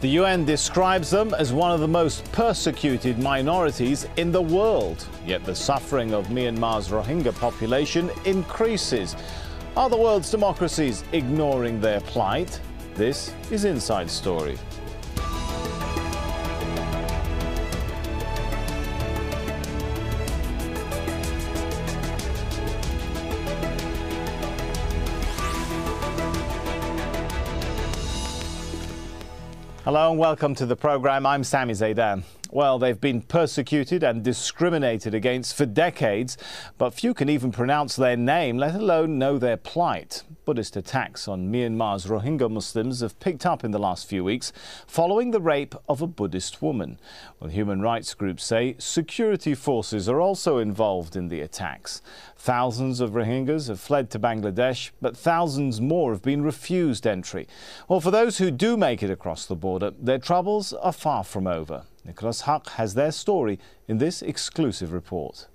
The UN describes them as one of the most persecuted minorities in the world. Yet the suffering of Myanmar's Rohingya population increases. Are the world's democracies ignoring their plight? This is Inside Story. Hello and welcome to the programme. I'm Sami Zaidan. Well, they've been persecuted and discriminated against for decades, but few can even pronounce their name, let alone know their plight. Buddhist attacks on Myanmar's Rohingya Muslims have picked up in the last few weeks following the rape of a Buddhist woman. Well, human rights groups say security forces are also involved in the attacks. Thousands of Rohingyas have fled to Bangladesh, but thousands more have been refused entry. Well, for those who do make it across the border, their troubles are far from over. Nicholas Huck has their story in this exclusive report.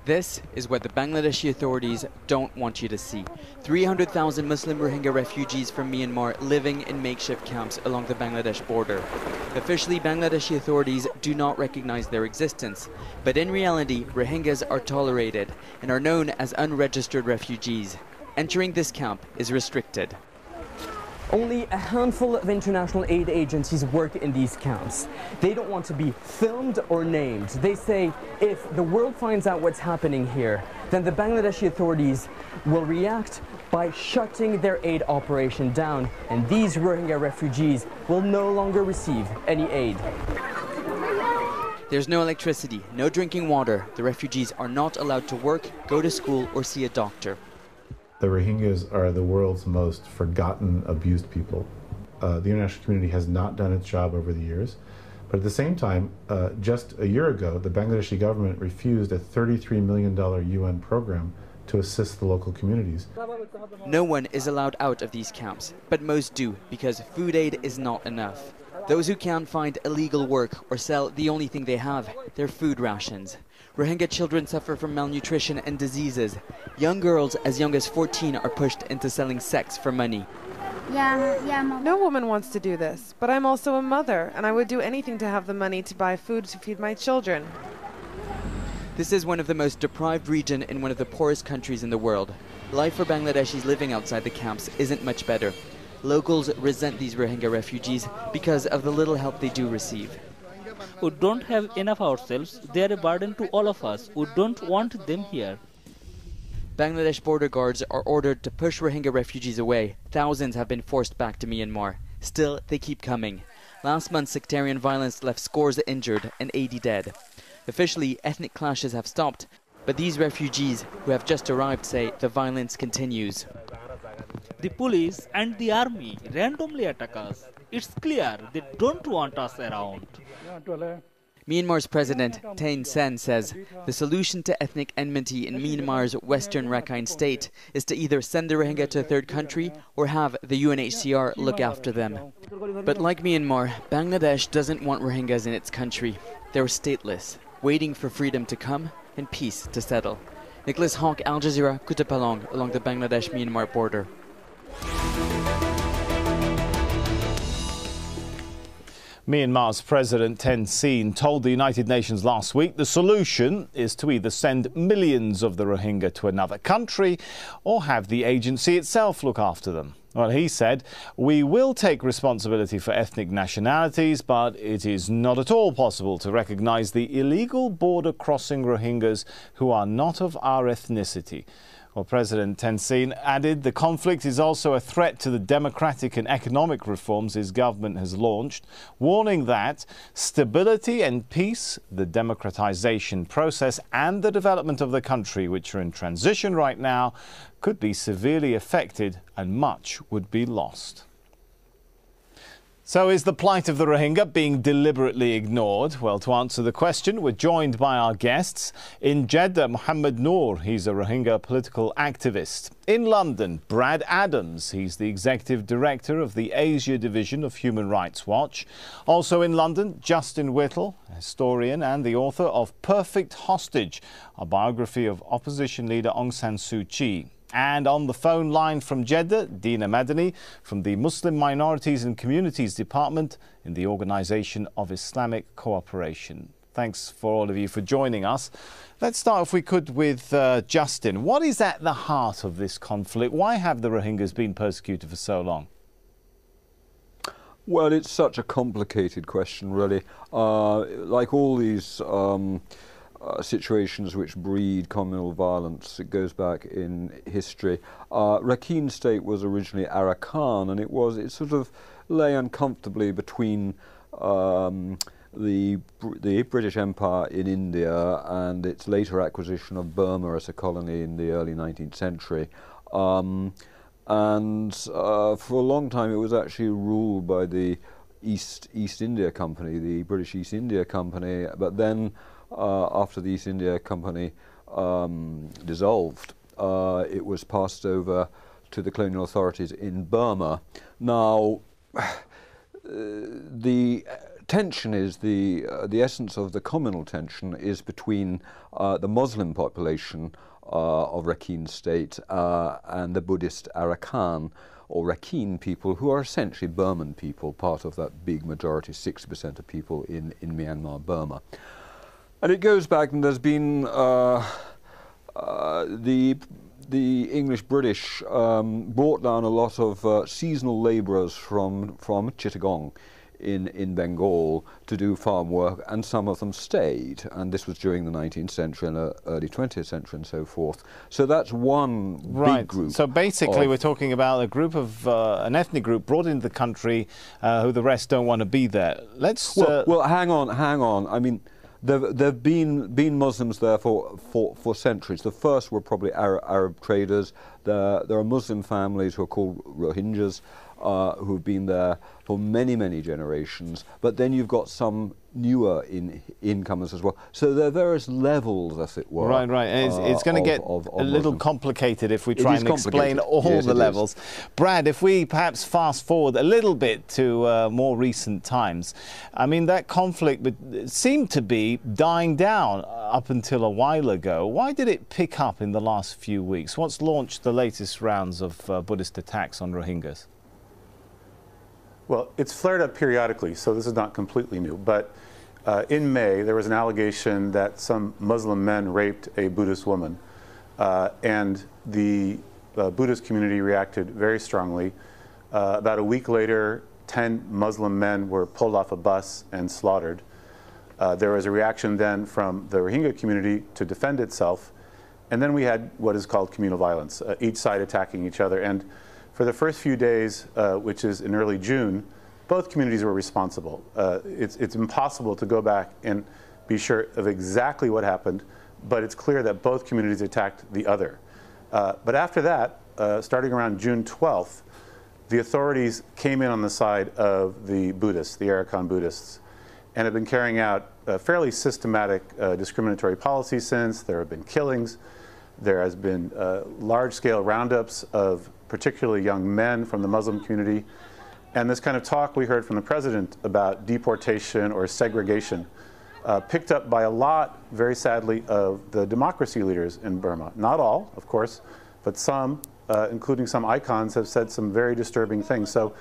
This is what the Bangladeshi authorities don't want you to see. 300,000 Muslim Rohingya refugees from Myanmar living in makeshift camps along the Bangladesh border. Officially, Bangladeshi authorities do not recognize their existence, but in reality, Rohingyas are tolerated and are known as unregistered refugees. Entering this camp is restricted. Only a handful of international aid agencies work in these camps. They don't want to be filmed or named. They say if the world finds out what's happening here, then the Bangladeshi authorities will react by shutting their aid operation down, and these Rohingya refugees will no longer receive any aid. There's no electricity, no drinking water. The refugees are not allowed to work, go to school, or see a doctor. The Rohingyas are the world's most forgotten, abused people. The international community has not done its job over the years. But at the same time, just a year ago, the Bangladeshi government refused a $33 million UN program to assist the local communities. No one is allowed out of these camps, but most do because food aid is not enough. Those who can't find illegal work or sell the only thing they have, their food rations. Rohingya children suffer from malnutrition and diseases. Young girls as young as 14 are pushed into selling sex for money. No woman wants to do this, but I'm also a mother, and I would do anything to have the money to buy food to feed my children. This is one of the most deprived regions in one of the poorest countries in the world. Life for Bangladeshis living outside the camps isn't much better. Locals resent these Rohingya refugees because of the little help they do receive. We don't have enough ourselves. They are a burden to all of us. We don't want them here. Bangladesh border guards are ordered to push Rohingya refugees away. Thousands have been forced back to Myanmar. Still, they keep coming. Last month, sectarian violence left scores injured and 80 dead. Officially, ethnic clashes have stopped, but these refugees who have just arrived say the violence continues. The police and the army randomly attack us. It's clear they don't want us around. Myanmar's President Thein Sein says the solution to ethnic enmity in Myanmar's western Rakhine state is to either send the Rohingya to a third country or have the UNHCR look after them. But like Myanmar, Bangladesh doesn't want Rohingyas in its country. They're stateless, waiting for freedom to come and peace to settle. Nicholas Hawk, Al Jazeera, Kutupalong, along the Bangladesh-Myanmar border. Myanmar's President Thein Sein told the United Nations last week the solution is to either send millions of the Rohingya to another country or have the agency itself look after them. Well, he said, we will take responsibility for ethnic nationalities, but it is not at all possible to recognise the illegal border-crossing Rohingyas who are not of our ethnicity. Well, President Thein Sein added the conflict is also a threat to the democratic and economic reforms his government has launched, warning that stability and peace, the democratization process and the development of the country, which are in transition right now, could be severely affected and much would be lost. So is the plight of the Rohingya being deliberately ignored? Well, to answer the question, we're joined by our guests. In Jeddah, Mohammed Noor, he's a Rohingya political activist. In London, Brad Adams, he's the Executive Director of the Asia Division of Human Rights Watch. Also in London, Justin Whittle, a historian and the author of Perfect Hostage, a biography of opposition leader Aung San Suu Kyi. And on the phone line from Jeddah, Dina Madani from the Muslim Minorities and Communities Department in the Organisation of Islamic Cooperation. Thanks for all of you for joining us. Let's start, if we could, with Justin. What is at the heart of this conflict? Why have the Rohingyas been persecuted for so long? Well, it's such a complicated question, really. Like all these situations which breed communal violence, it goes back in history. Rakhine State was originally Arakan, and it sort of lay uncomfortably between the British Empire in India and its later acquisition of Burma as a colony in the early 19th century. And for a long time it was actually ruled by the East India Company, the British East India Company, but then after the East India Company dissolved, it was passed over to the colonial authorities in Burma. Now, the tension is the essence of the communal tension is between the Muslim population of Rakhine State and the Buddhist Arakan or Rakhine people, who are essentially Burman people, part of that big majority, 60% of people in Myanmar, Burma. And it goes back, and there's been the English-British brought down a lot of seasonal labourers from Chittagong in Bengal to do farm work, and some of them stayed, and this was during the 19th century and early 20th century and so forth. So that's one big group. So basically we're talking about a group of an ethnic group brought into the country who the rest don't want to be there. Let's well, hang on. I mean, there've been Muslims there for centuries. The first were probably Arab traders. There are Muslim families who are called Rohingyas, who've been there for many generations, but then you've got some newer incomers as well. So there are various levels, as it were. Right. It's going to get a little complicated if we try and explain all the levels. Brad, if we perhaps fast forward a little bit to more recent times, I mean, that conflict seemed to be dying down up until a while ago. Why did it pick up in the last few weeks? What's launched the latest rounds of Buddhist attacks on Rohingyas? Well, it's flared up periodically, so this is not completely new. But in May, there was an allegation that some Muslim men raped a Buddhist woman. And the Buddhist community reacted very strongly. About a week later, 10 Muslim men were pulled off a bus and slaughtered. There was a reaction then from the Rohingya community to defend itself. And then we had what is called communal violence, each side attacking each other. And for the first few days, which is in early June, both communities were responsible. It's impossible to go back and be sure of exactly what happened, but it's clear that both communities attacked the other. But after that, starting around June 12th, the authorities came in on the side of the Buddhists, the Arakan Buddhists, and have been carrying out fairly systematic discriminatory policies since. There have been killings. There has been large-scale roundups of particularly young men from the Muslim community. And this kind of talk we heard from the president about deportation or segregation picked up by a lot, very sadly, of the democracy leaders in Burma. Not all, of course, but some, including some icons, have said some very disturbing things. So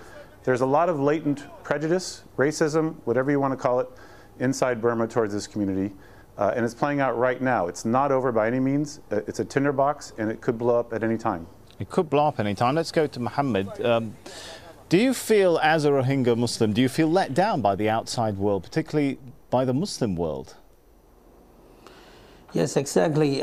there's a lot of latent prejudice, racism, whatever you want to call it, inside Burma towards this community. And it's playing out right now. It's not over by any means. It's a tinderbox, and it could blow up at any time. It could blow up any time. Let's go to Mohammed. Do you feel, as a Rohingya Muslim, do you feel let down by the outside world, particularly by the Muslim world? Yes, exactly.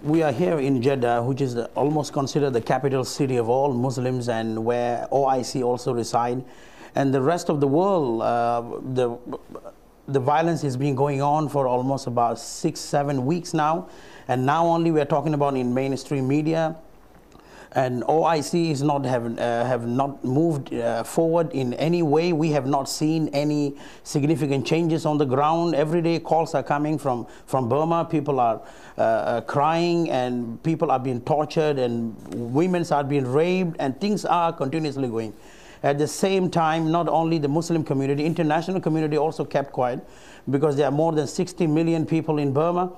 We are here in Jeddah, which is almost considered the capital city of all Muslims and where OIC also reside. And the rest of the world, the violence has been going on for almost about 6-7 weeks now. And now only we are talking about in mainstream media. And OIC is have not moved forward in any way. We have not seen any significant changes on the ground. Every day calls are coming from Burma. People are crying, and people are being tortured, and women are being raped, and things are continuously going. At the same time, not only the Muslim community, international community also kept quiet, because there are more than 60 million people in Burma,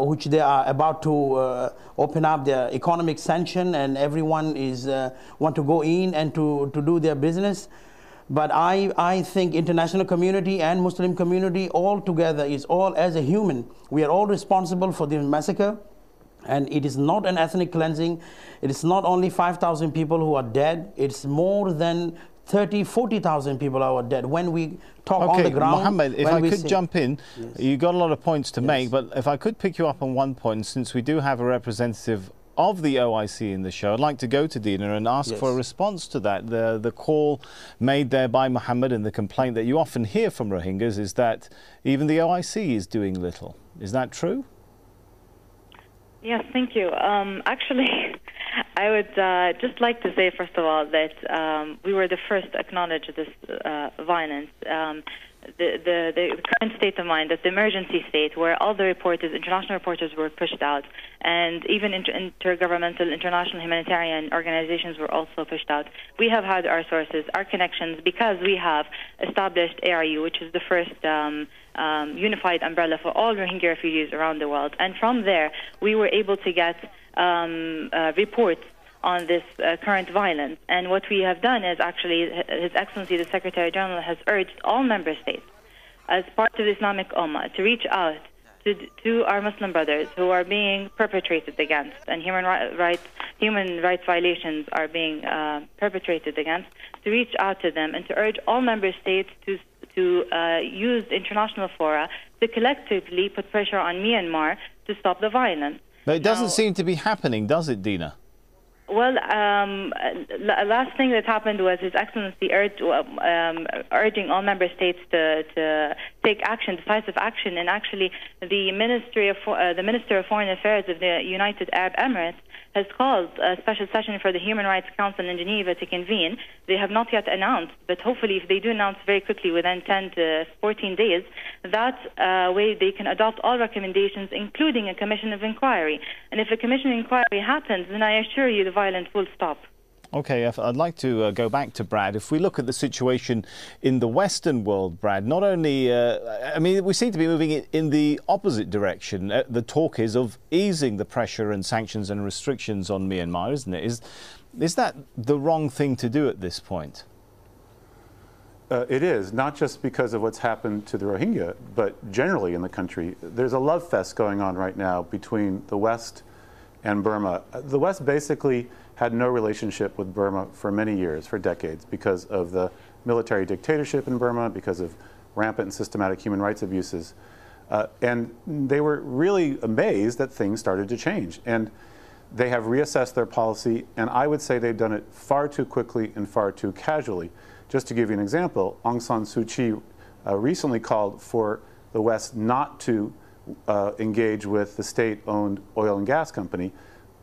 which they are about to open up their economic sanction, and everyone is want to go in and to do their business. But I think international community and Muslim community all together is all as a human. We are all responsible for the massacre, and it is not an ethnic cleansing. It is not only 5,000 people who are dead. It's more than 40,000 people who are dead. When we talk on the ground... Mohammed, if I could jump in, yes. You got a lot of points to make, but if I could pick you up on one point, since we do have a representative of the OIC in the show, I'd like to go to Dina and ask for a response to that. The call made there by Mohammed, and the complaint that you often hear from Rohingyas is that even the OIC is doing little. Is that true? Yes, thank you. Actually, I would just like to say, first of all, that we were the first to acknowledge this violence. The current state of mind, that the emergency state, where all the reporters, international reporters, were pushed out, and even intergovernmental, international humanitarian organizations were also pushed out. We have had our sources, our connections, because we have established ARU, which is the first unified umbrella for all Rohingya refugees around the world. And from there, we were able to get reports on this current violence. And what we have done is actually, His Excellency the Secretary General has urged all member states, as part of the Islamic Ummah, to reach out to our Muslim brothers who are being perpetrated against, and human rights violations are being perpetrated against, to reach out to them and to urge all member states to use international fora to collectively put pressure on Myanmar to stop the violence. But it doesn't seem to be happening, does it, Dina? Well, last thing that happened was His Excellency urging all member states to take action, decisive action, and actually the Minister of Foreign Affairs of the United Arab Emirates has called a special session for the Human Rights Council in Geneva to convene. They have not yet announced, but hopefully if they do announce very quickly, within 10 to 14 days, that way they can adopt all recommendations, including a commission of inquiry. And if a commission of inquiry happens, then I assure you the violence will stop. Okay, I'd like to go back to Brad. If we look at the situation in the Western world, Brad, not only, I mean, we seem to be moving in the opposite direction. The talk is of easing the pressure and sanctions and restrictions on Myanmar, isn't it? Is that the wrong thing to do at this point? It is, not just because of what's happened to the Rohingya, but generally in the country. There's a love fest going on right now between the West and Burma. The West basically had no relationship with Burma for many years, for decades, because of the military dictatorship in Burma, because of rampant and systematic human rights abuses. And they were really amazed that things started to change. And they have reassessed their policy, and I would say they've done it far too quickly and far too casually. Just to give you an example, Aung San Suu Kyi recently called for the West not to engage with the state-owned oil and gas company,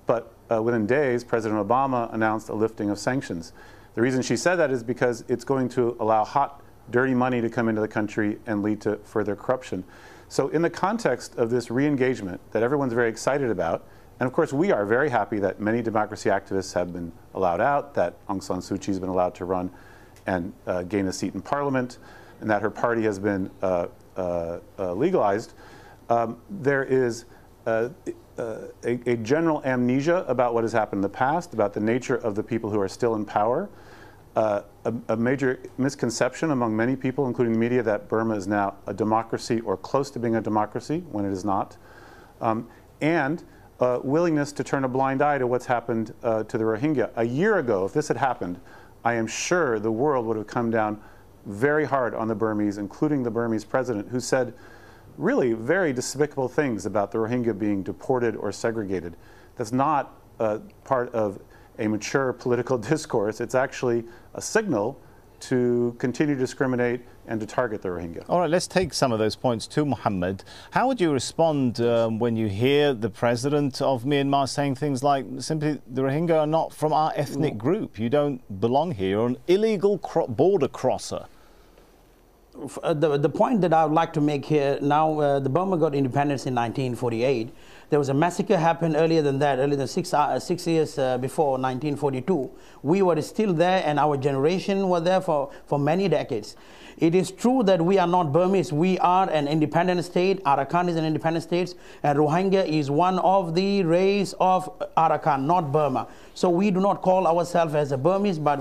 but within days, President Obama announced a lifting of sanctions. The reason she said that is because it's going to allow hot, dirty money to come into the country and lead to further corruption. So in the context of this re-engagement that everyone's very excited about, and of course we are very happy that many democracy activists have been allowed out, that Aung San Suu Kyi has been allowed to run and gain a seat in parliament, and that her party has been legalized, there is a general amnesia about what has happened in the past, about the nature of the people who are still in power, a major misconception among many people, including the media, that Burma is now a democracy or close to being a democracy when it is not, and willingness to turn a blind eye to what's happened to the Rohingya. A year ago, if this had happened, I am sure the world would have come down very hard on the Burmese, including the Burmese president, who said really very despicable things about the Rohingya being deported or segregated. That's not part of a mature political discourse. It's actually a signal to continue to discriminate and to target the Rohingya. All right, let's take some of those points to Mohammed. How would you respond when you hear the president of Myanmar saying things like, simply, the Rohingya are not from our ethnic group, you don't belong here, or an illegal border crosser? The point that I would like to make here now, the Burma got independence in 1948. There was a massacre happened earlier than that, earlier than 6 years before 1942. We were still there, and our generation were there for many decades. It is true that we are not Burmese. We are an independent state. Arakan is an independent state, and Rohingya is one of the race of Arakan, not Burma. So we do not call ourselves as a Burmese, but